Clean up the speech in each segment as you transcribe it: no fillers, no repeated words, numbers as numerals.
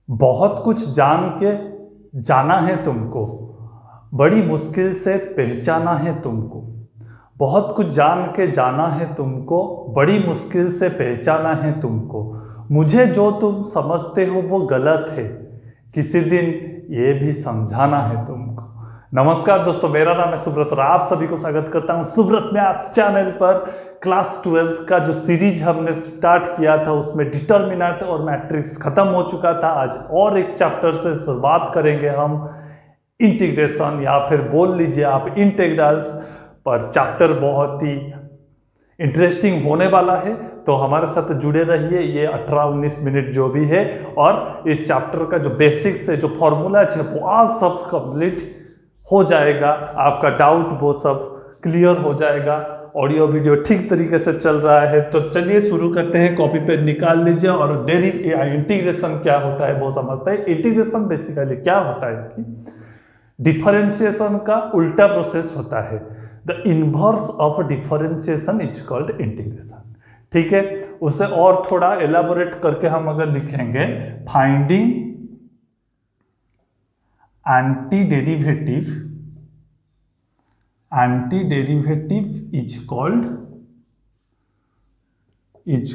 बहुत कुछ जान के जाना है तुमको, बड़ी मुश्किल से पहचाना है तुमको। बहुत कुछ जान के जाना है तुमको, बड़ी मुश्किल से पहचाना है तुमको। मुझे जो तुम समझते हो वो गलत है, किसी दिन ये भी समझाना है तुमको। नमस्कार दोस्तों, मेरा नाम है सुब्रत और आप सभी को स्वागत करता हूं सुब्रत मैथ्स चैनल पर। क्लास 12 का जो सीरीज हमने स्टार्ट किया था उसमें डिटर्मिनेंट और मैट्रिक्स खत्म हो चुका था। आज और एक चैप्टर से शुरुआत करेंगे हम, इंटीग्रेशन या फिर बोल लीजिए आप इंटीग्रल्स पर। चैप्टर बहुत ही इंटरेस्टिंग होने वाला है, तो हमारे साथ जुड़े रहिए। ये 18-19 मिनट जो भी है, और इस चैप्टर का जो बेसिक्स है, जो फॉर्मूलाज है, वो आज सब कंप्लीट हो जाएगा। आपका डाउट वो सब क्लियर हो जाएगा। ऑडियो वीडियो ठीक तरीके से चल रहा है, तो चलिए शुरू करते हैं। कॉपी पे निकाल लीजिए और इंटीग्रेशन क्या होता है वो समझते हैं। इंटीग्रेशन बेसिकली क्या होता है कि डिफरेंशिएशन का उल्टा प्रोसेस होता है। The inverse of differentiation is called integration. ठीक है, उसे और थोड़ा एलाबोरेट करके हम अगर लिखेंगे, finding anti derivative is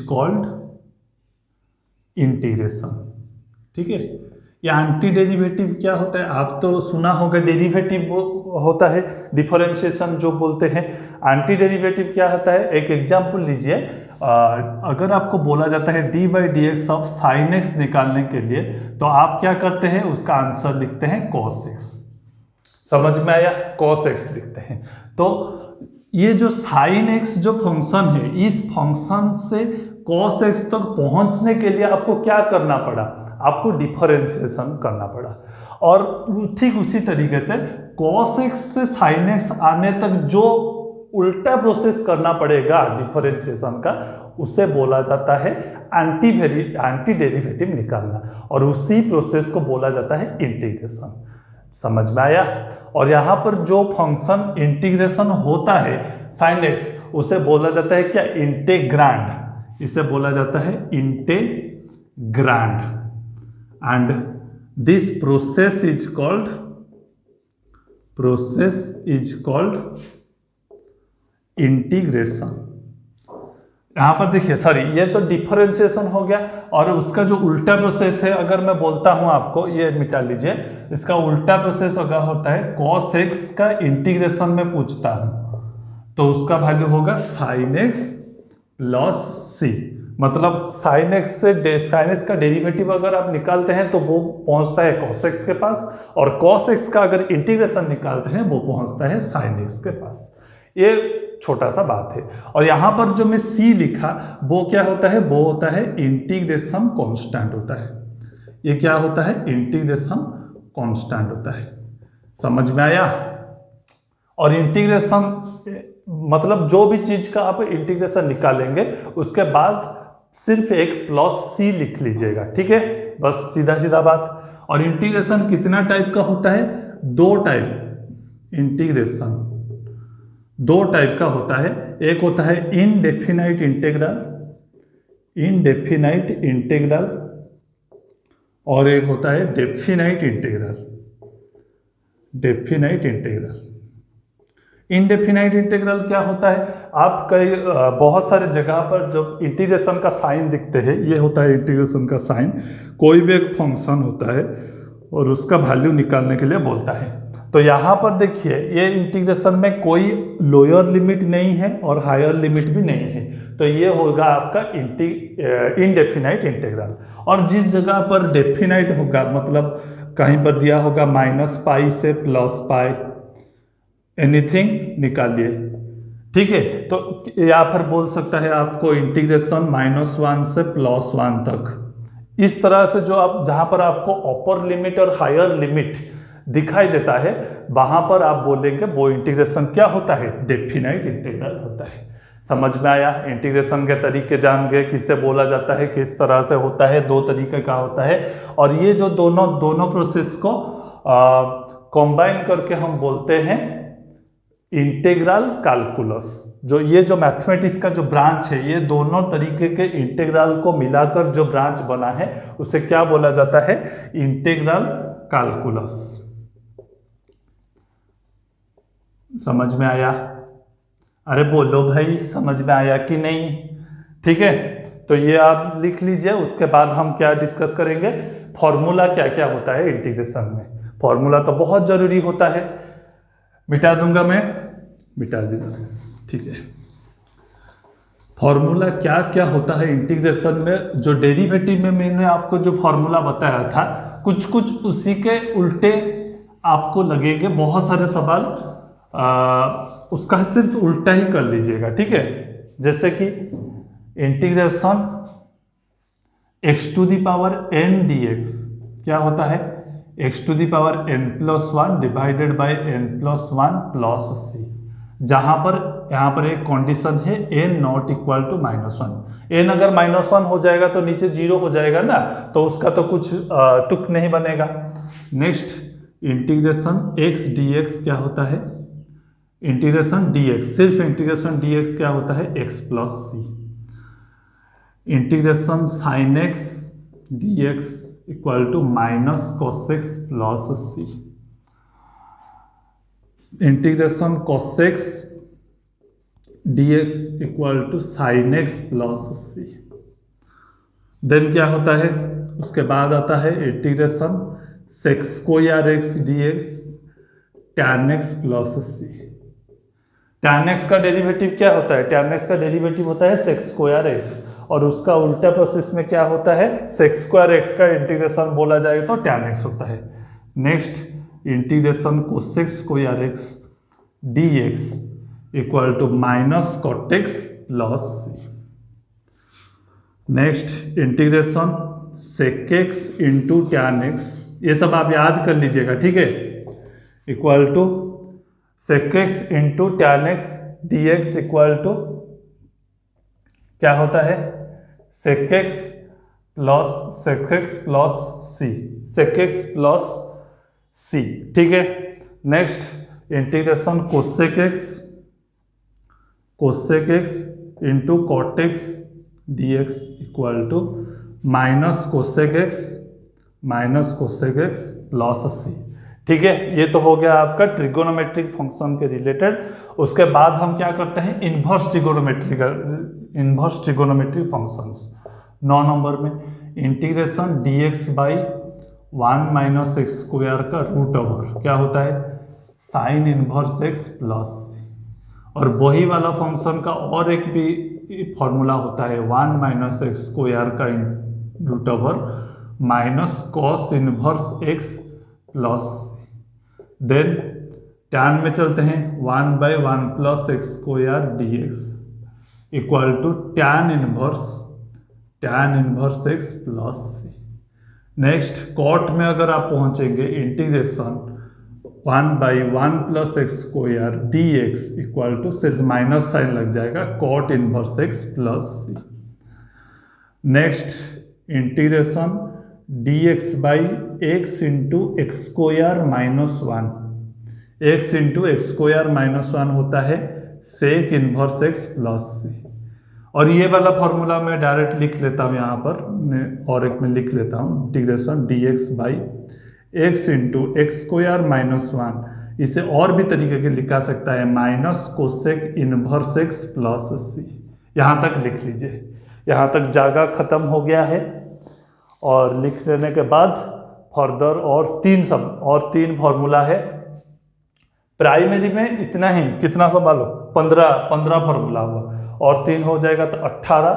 called integration. ठीक है, या एंटी डेरिवेटिव क्या होता है, आप तो सुना होगा। डेरिवेटिव वो होता है डिफरेंशिएशन जो बोलते हैं। एंटी डेरिवेटिव क्या होता है, एक एग्जांपल लीजिए। अगर आपको बोला जाता है d/dx ऑफ sin x निकालने के लिए, तो आप क्या करते हैं, उसका आंसर लिखते हैं cos x। समझ में आया, cos x लिखते हैं। तो ये जो sin x जो फंक्शन है, इस फंक्शन से cos x तक पहुंचने के लिए आपको क्या करना पड़ा, आपको डिफरेंशिएशन करना पड़ा। और ठीक उसी तरीके से cos x से sin x आने तक जो उल्टा प्रोसेस करना पड़ेगा डिफरेंशिएशन का, उसे बोला जाता है एंटी डेरिवेटिव निकालना, और उसी प्रोसेस को बोला जाता है इंटीग्रेशन। समझ में आया। और यहाँ पर जो फंक्शन इंटीग्रेशन होता है sin x, उसे बोला जाता है क्या, इंटेग्रांड। इसे बोला जाता है integrand, and this process is called integration. यहां पर देखिए, सॉरी, ये तो डिफरेंशिएशन हो गया। और उसका जो उल्टा प्रोसेस है, अगर मैं बोलता हूं आपको, ये मिटा लीजिए, इसका उल्टा प्रोसेस अगर होता है cos x का इंटीग्रेशन में पूछता हूं, तो उसका वैल्यू होगा sin x प्लस c। मतलब sin x का डेरिवेटिव अगर आप निकालते हैं तो वो पहुंचता है cos x के पास, और cos x का अगर इंटीग्रेशन निकालते हैं वो पहुंचता है sin x के पास। ये छोटा सा बात है। और यहां पर जो मैं c लिखा, वो क्या होता है, वो होता है इंटीग्रेशन कांस्टेंट होता है। ये क्या होता है, इंटीग्रेशन कांस्टेंट होता है। समझ में आया। और इंटीग्रेशन मतलब जो भी चीज का आप इंटीग्रेशन निकालेंगे, उसके बाद सिर्फ एक प्लस c लिख लीजिएगा। ठीक है, बस सीधा सीधा बात। और इंटीग्रेशन कितना टाइप का होता है, दो टाइप। इंटीग्रेशन दो टाइप का होता है। एक होता है इनडेफिनाइट इंटीग्रल, और एक होता है डेफिनाइट इंटीग्रल। इनडेफिनाइट इंटीग्रल क्या होता है, आप कई बहुत सारे जगह पर जब इंटीग्रेशन का साइन दिखते हैं, ये होता है इंटीग्रेशन का साइन। कोई भी एक फंक्शन होता है और उसका वैल्यू निकालने के लिए बोलता है। तो यहाँ पर देखिए, ये इंटीग्रेशन में कोई लोअर लिमिट नहीं है और हायर लिमिट भी नहीं है, तो ये होगा आपका इनडेफिनाइट इंटीग्रल। और जिस जगह पर डेफिनाइट होगा, मतलब कहीं पर दिया होगा -π से +π, एनीथिंग निकालिए। ठीक है, तो या फिर बोल सकता है आपको इंटीग्रेशन -1 से +1 तक। इस तरह से जो आप, जहां पर आपको अपर लिमिट और हायर लिमिट दिखाई देता है, वहां पर आप बोलेंगे वो इंटीग्रेशन क्या होता है, डेफिनाइट इंटीग्रल होता है। समझ में आया। इंटीग्रेशन के तरीके जान गए, किससे बोला जाता है, किस तरह से होता है, दो तरीके का होता है। और ये जो दोनों प्रोसेस को कंबाइन करके हम बोलते हैं इंटीग्रल कैलकुलस, जो जो मैथमेटिक्स का जो ब्रांच है, ये दोनों तरीके के इंटीग्रल को मिलाकर जो ब्रांच बना है उसे क्या बोला जाता है? Integral calculus. समझ में आया? अरे बोलो भाई, समझ में आया कि नहीं? ठीक है, तो ये आप लिख लीजिए। उसके बाद हम क्या डिस्कस करेंगे? फॉर्मूला क्या क्या होता है इंटीग्रेशन में। फॉर्मूला तो बहुत जरूरी होता है। मिटा दूंगा मैं, मिटा दूंगा, ठीक है। फॉर्मूला क्या क्या होता है इंटीग्रेशन में? जो डेरिवेटिव में मैंने आपको जो फॉर्मूला बताया था, कुछ कुछ उसी के उल्टे आपको लगेंगे। बहुत सारे सवाल उसका सिर्फ उल्टा ही कर लीजिएगा, ठीक है। जैसे कि integration x to the power n dx क्या होता है? x to the power n+1 divided by n+1 plus c। जहां पर यहाँ पर एक कंडीशन है n not equal to -1। n अगर -1 हो जाएगा तो नीचे 0 हो जाएगा ना, तो उसका तो कुछ तुक नहीं बनेगा। नेक्स्ट, इंटीग्रेशन x dx क्या होता है? इंटीग्रेशन dx, सिर्फ इंटीग्रेशन dx क्या होता है? x plus C. Integration sine x dx equal to minus cos x plus C. Integration cos x dx equal to sine x plus C. Then क्या होता है? उसके बाद आता है integration sec square x dx tan x plus C. tan x का derivative क्या होता है? tan x का डेरिवेटिव होता है sec स्क्वायर x, और उसका उल्टा प्रोसेस में क्या होता है? sec स्क्वायर x का इंटीग्रेशन बोला जाए तो tan x होता है। Next, integration cosec square x dx equal to minus cot x plus C. Next, integration sec x into tan x, ये सब आप याद कर लीजिएगा, ठीक है। Equal to sec x into tan x dx equal to क्या होता है? sec x plus c, sec x plus c, ठीक है। Next, integration cosec x into cot x dx equal to minus cosec x plus c, ठीक है। ये तो हो गया आपका ट्रिगोनोमेट्रिक फंक्शन के रिलेटेड। उसके बाद हम क्या करते हैं? Inverse trigonometric functions. 9 नंबर में integration dx by 1 minus X square का रूट ओवर क्या होता है? Sine inverse x plus. और वही वाला फंक्शन का और एक भी फॉर्मूला होता है 1 माइनस एक्स स्क्वायर का root over minus cos inverse x plus. Then tan में चलते हैं, 1 by 1 plus X square dx equal to tan inverse x plus C. Next, cot में अगर आप पहुंचेंगे, integration 1 by 1 plus X square dx equal to सिर्फ minus sign लग जाएगा cot inverse x plus C. Next, integration dx by x into x square minus 1, x into x square minus 1 होता है sec inverse x plus सी। और ये वाला formula मैं direct लिख लेता हूँ यहाँ पर, और एक में लिख लेता हूँ integration dx by x into x square minus 1, इसे और भी तरीके के लिखा सकता है minus cosec inverse x plus C. यहाँ तक लिख लीजिए, यहाँ तक जागा खत्म हो गया है। और लिख लेने के बाद फर्दर और तीन फार्मूला है। प्राइमरी में इतना ही, कितना सवाल हो? 15 फार्मूला हुआ, और 3 हो जाएगा तो 18।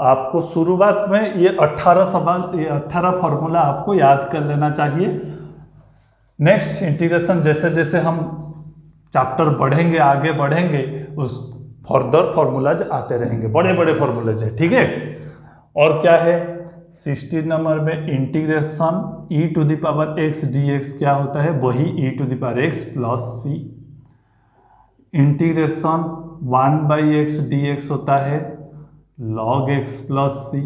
आपको शुरुआत में ये 18 सवाल, ये 18 फार्मूला आपको याद कर लेना चाहिए। नेक्स्ट, इंटीग्रेशन जैसे जैसे हम चैप्टर बढ़ेंगे, आगे बढ़ेंगे, उस फर्दर फार्मूलाज आते रहेंगे, बड़े बड़े फार्मूलाज है, ठीक है। और क्या है? 16 नंबर में integration e to the power x dx क्या होता है? वही e to the power x plus C. Integration 1 by x dx होता है log x plus C.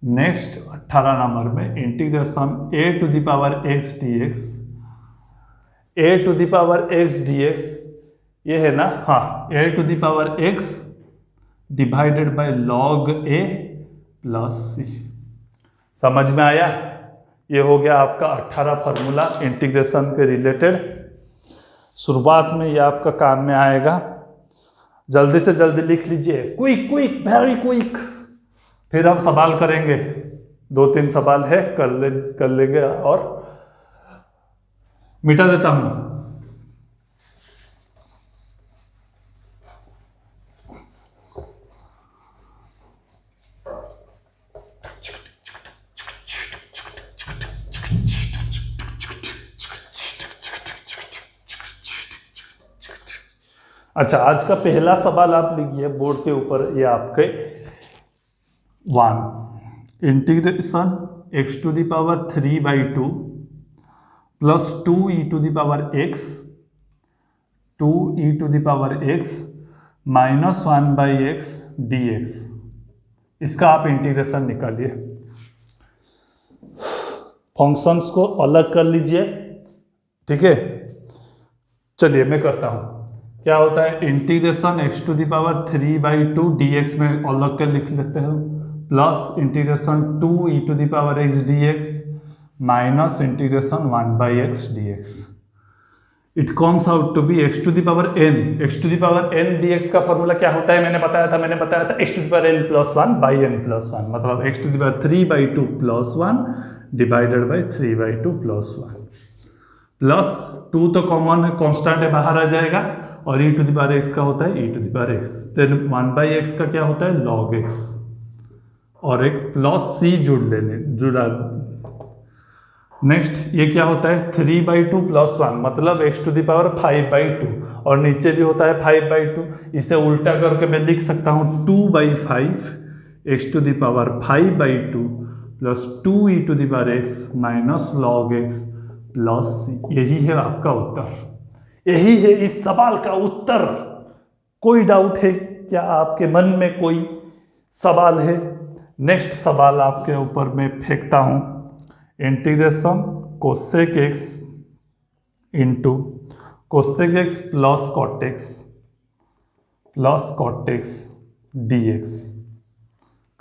Next, 18 number में integration a to the power x dx a to the power x d x, ये है ना, हाँ, ए to the power एक्स divided by log a plus C. समझ में आया? ये हो गया आपका 18 फार्मूला इंटीग्रेशन के रिलेटेड। शुरुआत में ये आपका काम में आएगा, जल्दी से जल्दी लिख लीजिए, क्विक क्विक वेरी क्विक। फिर हम सवाल करेंगे, 2-3 सवाल है, कर लेंगे और मिटा देता हूं। अच्छा, आज का पहला सवाल आप लिखिए बोर्ड के ऊपर, ये आपके 1 integration x to the power 3/2 plus 2e to the power x 2e to the power x minus 1/x dx। इसका आप इंटीग्रेशन निकालिए। फंक्शंस को अलग कर लीजिए, ठीक है। चलिए मैं करता हूं। क्या होता है, integration x to the power 3/2 dx में अलग कर लिख लेते हैं, plus integration 2e to the power x dx minus integration 1/x dx। It comes out to be x to the power n। x to the power n dx का formula क्या होता है, मैंने बताया था x to the power n plus 1 by n plus 1, मतलब x to the power 3/2 plus 1 divided by 3/2 plus 1, plus 2 तो common है, कॉन्स्टेंट है, बाहर आ जाएगा, और e to the power x का होता है e to the power x, then 1/x का क्या होता है log x, और एक प्लस c जुड़ा। नेक्स्ट ये क्या होता है 3/2 प्लस 1, मतलब x टू द पावर 5/2, और नीचे भी होता है 5/2। इसे उल्टा करके मैं लिख सकता हूँ 2/5 x to the power 5/2 plus 2e to the power x minus log x plus c। यही है आपका उत्तर, यही है इस सवाल का उत्तर। कोई डाउट है क्या आपके मन में, कोई सवाल है? नेक्स्ट सवाल आपके ऊपर मैं फेंकता हूं, integration cosec x into cosec x plus cot x dx।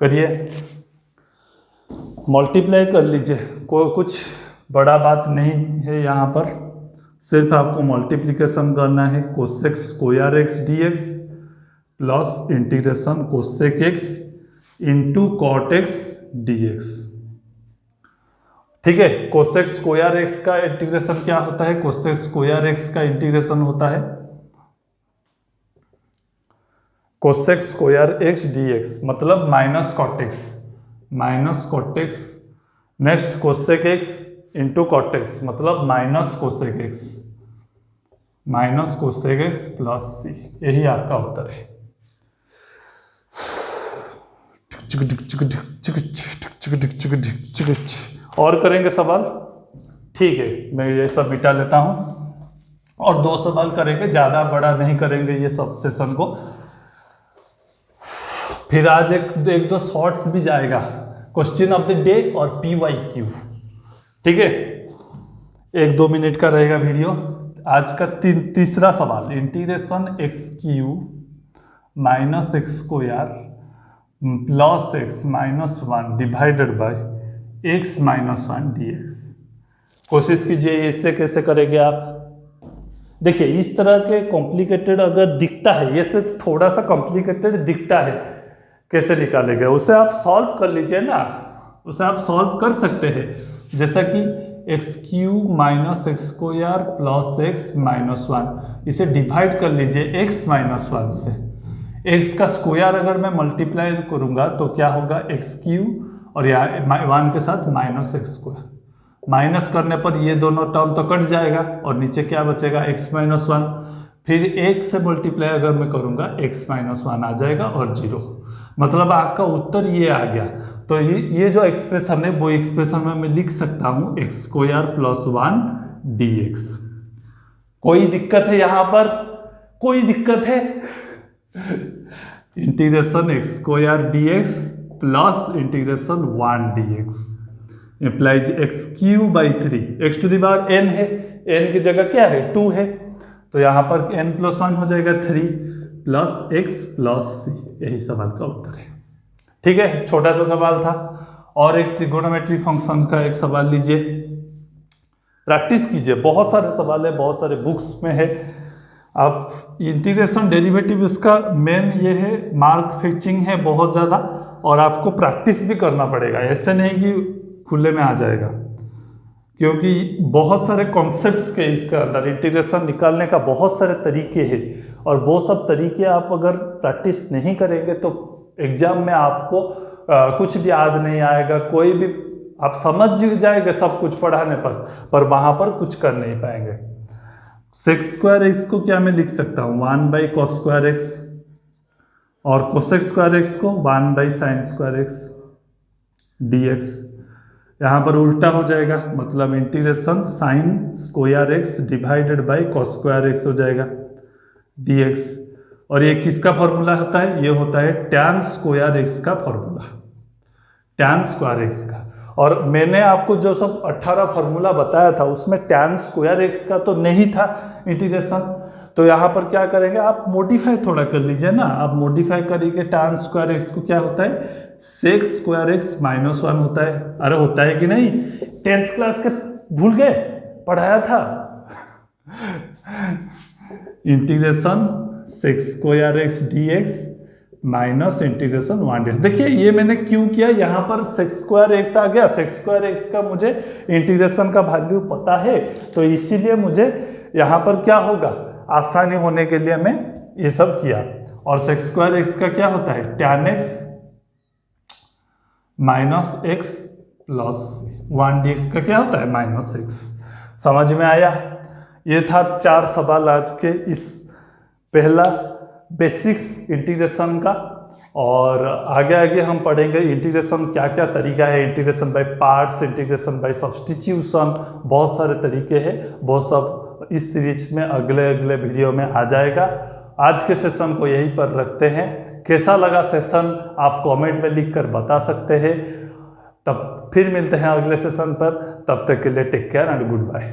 करिए, मल्टीप्लाई कर लीजिए, कुछ बड़ा बात नहीं है यहाँ पर, सिर्फ आपको मल्टीप्लिकेशन करना है। Cosec square x dx plus integration cosec x into cot x dx। ठीक है, कोसेक स्क्वायर x का इंटीग्रेशन क्या होता है, कोसेक स्क्वायर x का इंटीग्रेशन होता है कोसेक स्क्वायर x dx, मतलब minus cot x, next cosec x into cot x, मतलब minus cosec x plus c. यही आपका उत्तर है। और करेंगे सवाल, ठीक है, मैं ये सब मिटा लेता हूं, और 2 सवाल करेंगे, ज्यादा बड़ा नहीं करेंगे ये सब सेशन को। फिर आज एक दो शॉर्ट्स भी जाएगा, क्वेश्चन ऑफ द डे और PYQ, ठीक है, 1-2 मिनट का रहेगा वीडियो। आज का तीसरा सवाल, integration x³ minus x square plus x minus 1 divided by x minus 1 dx। कोशिश कीजिए इससे कैसे करेंगे आप। देखिए, इस तरह के कॉम्प्लिकेटेड अगर दिखता है, ये सिर्फ थोड़ा सा कॉम्प्लिकेटेड दिखता है, कैसे निकालेंगे उसे आप सॉल्व कर लीजिए ना, उसे आप सॉल्व कर सकते हैं। जैसा कि x³ minus x square plus x minus 1, इसे डिवाइड कर लीजिए x माइनस 1 से। x का स्क्वायर अगर मैं मल्टीप्लाई करूंगा तो क्या होगा, x³ और यहाँ 1 के साथ माइनस x स्क्वायर, माइनस करने पर ये दोनों टर्म तो कट जाएगा, और नीचे क्या बचेगा x माइनस 1, फिर 1 से मल्टीप्लाई अगर मैं करूंगा x माइनस 1 आ जाएगा और 0, मतलब आपका उत्तर ये आ गया। तो ये जो एक्सप्रेशन है वो एक्सप्रेशन में मैं लिख सकता हूँ x स्क्वायर प्लस 1 dx। कोई दिक्कत है यहाँ पर, कोई दिक्कत है? Integration x square dx plus integration 1 dx implies x³ by 3, x to the power n है, n की जगह क्या है 2 है, तो यहाँ पर n+1 हो जाएगा 3 + x + c, यही सवाल का उत्तर है। ठीक है, छोटा सा सवाल था। और एक ट्रिगोनोमेट्री फंक्शन का एक सवाल लीजिए, प्रैक्टिस कीजिए, बहुत सारे सवाल है, बहुत सारे बुक्स में है। अब इंटीग्रेशन डेरिवेटिव इसका मेन ये है, मार्क फिक्सिंग है बहुत ज़्यादा, और आपको प्रैक्टिस भी करना पड़ेगा, ऐसे नहीं कि खुले में आ जाएगा, क्योंकि बहुत सारे कॉन्सेप्ट्स के इसके अंदर इंटीग्रेशन निकालने का बहुत सारे तरीके हैं, और वो सब तरीके आप अगर प्रैक्टिस नहीं करेंगे तो एग्जाम में आपको कुछ भी याद नहीं आएगा, कोई भी आप समझ जाएंगे सब कुछ पढ़ाने पर वहाँ पर कुछ कर नहीं पाएंगे। sec² को क्या मैं लिख सकता हूँ 1/cos²x, और cosec² को 1/sin² dx, यहाँ पर उल्टा हो जाएगा, मतलब integration sin² divided by cos² हो जाएगा dx। और ये किसका फॉर्मूला होता है, ये होता है tan² का फॉर्मूला, tan² का। और मैंने आपको जो सब 18 फार्मूला बताया था उसमें tan² का तो नहीं था इंटीग्रेशन, तो यहाँ पर क्या करेंगे आप मॉडिफाई थोड़ा कर लीजिए ना, आप मॉडिफाई करेंगे tan² को क्या होता है sec² -1 होता है। अरे होता है कि नहीं, 10th क्लास के भूल गए, पढ़ाया था integration sec² dx minus integration 1 देखिए ये मैंने क्यों किया, यहाँ पर sec² आ गया, sec² का मुझे इंटीग्रेशन का वैल्यू पता है, तो इसीलिए मुझे यहाँ पर क्या होगा, आसानी होने के लिए मैं ये सब किया। और sec² का क्या होता है tan x minus x plus 1 dx का क्या होता है -x। समझ में आया? ये था 4 सवाल आज के इस पहला बेसिक्स इंटीग्रेशन का, और आगे आगे हम पढ़ेंगे इंटीग्रेशन क्या क्या तरीका है, integration by parts, integration by substitution, बहुत सारे तरीके हैं, वो सब इस सीरीज में अगले अगले वीडियो में आ जाएगा। आज के सेशन को यहीं पर रखते हैं। कैसा लगा सेशन आप कमेंट में लिखकर बता सकते हैं। तब फिर मिलते हैं अगले सेशन पर, तब तक के लिए take care and good bye.